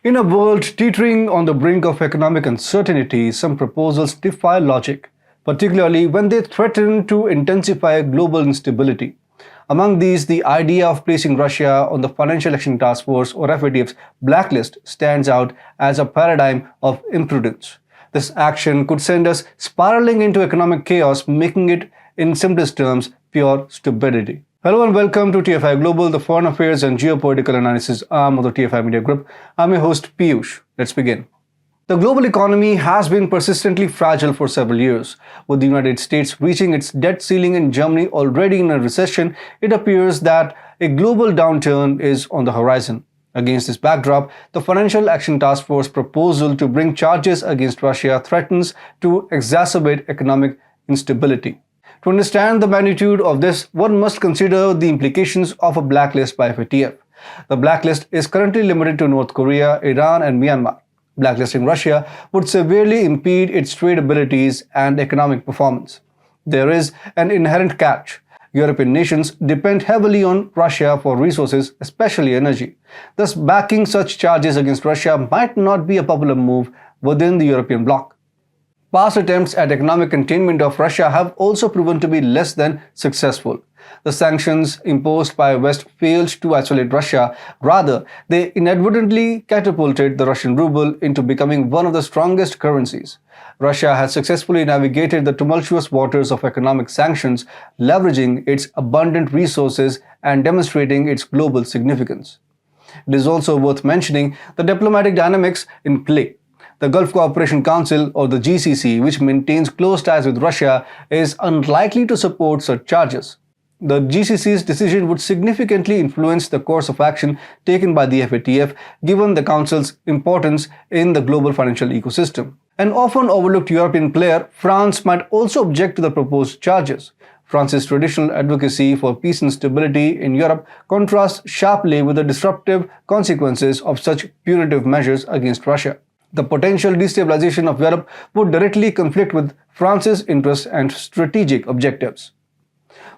In a world teetering on the brink of economic uncertainty, some proposals defy logic, particularly when they threaten to intensify global instability. Among these, the idea of placing Russia on the Financial Action Task Force or FATF's blacklist stands out as a paradigm of imprudence. This action could send us spiraling into economic chaos, making it, in simplest terms, pure stupidity. Hello and welcome to TFI Global, the foreign affairs and geopolitical analysis arm of the TFI Media Group. I'm your host Piyush. Let's begin. The global economy has been persistently fragile for several years. With the United States reaching its debt ceiling and Germany already in a recession, it appears that a global downturn is on the horizon. Against this backdrop, the Financial Action Task Force proposal to bring charges against Russia threatens to exacerbate economic instability. To understand the magnitude of this, one must consider the implications of a blacklist by FATF. The blacklist is currently limited to North Korea, Iran and Myanmar. Blacklisting Russia would severely impede its trade abilities and economic performance. There is an inherent catch. European nations depend heavily on Russia for resources, especially energy. Thus, backing such charges against Russia might not be a popular move within the European bloc. Past attempts at economic containment of Russia have also proven to be less than successful. The sanctions imposed by West failed to isolate Russia. Rather, they inadvertently catapulted the Russian ruble into becoming one of the strongest currencies. Russia has successfully navigated the tumultuous waters of economic sanctions, leveraging its abundant resources and demonstrating its global significance. It is also worth mentioning the diplomatic dynamics in play. The Gulf Cooperation Council, or the GCC, which maintains close ties with Russia, is unlikely to support such charges. The GCC's decision would significantly influence the course of action taken by the FATF, given the Council's importance in the global financial ecosystem. An often overlooked European player, France, might also object to the proposed charges. France's traditional advocacy for peace and stability in Europe contrasts sharply with the disruptive consequences of such punitive measures against Russia. The potential destabilization of Europe would directly conflict with France's interests and strategic objectives.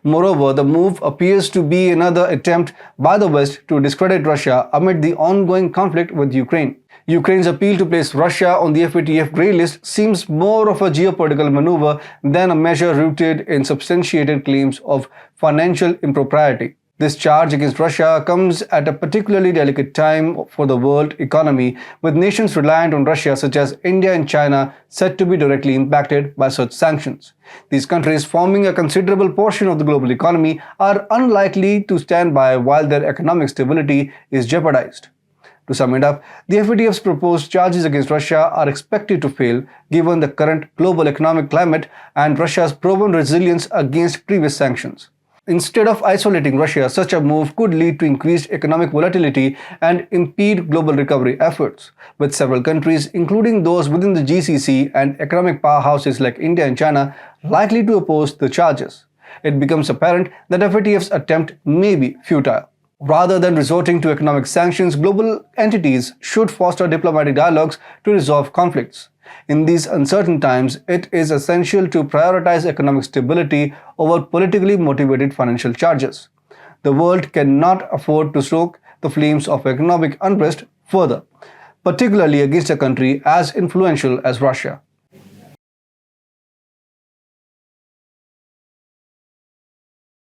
Moreover, the move appears to be another attempt by the West to discredit Russia amid the ongoing conflict with Ukraine. Ukraine's appeal to place Russia on the FATF grey list seems more of a geopolitical maneuver than a measure rooted in substantiated claims of financial impropriety. This charge against Russia comes at a particularly delicate time for the world economy, with nations reliant on Russia such as India and China said to be directly impacted by such sanctions. These countries, forming a considerable portion of the global economy, are unlikely to stand by while their economic stability is jeopardized. To sum it up, the FATF's proposed charges against Russia are expected to fail given the current global economic climate and Russia's proven resilience against previous sanctions. Instead of isolating Russia, such a move could lead to increased economic volatility and impede global recovery efforts, with several countries, including those within the GCC and economic powerhouses like India and China, likely to oppose the charges. It becomes apparent that FATF's attempt may be futile. Rather than resorting to economic sanctions, global entities should foster diplomatic dialogues to resolve conflicts. In these uncertain times, it is essential to prioritize economic stability over politically motivated financial charges. The world cannot afford to stoke the flames of economic unrest further, particularly against a country as influential as Russia.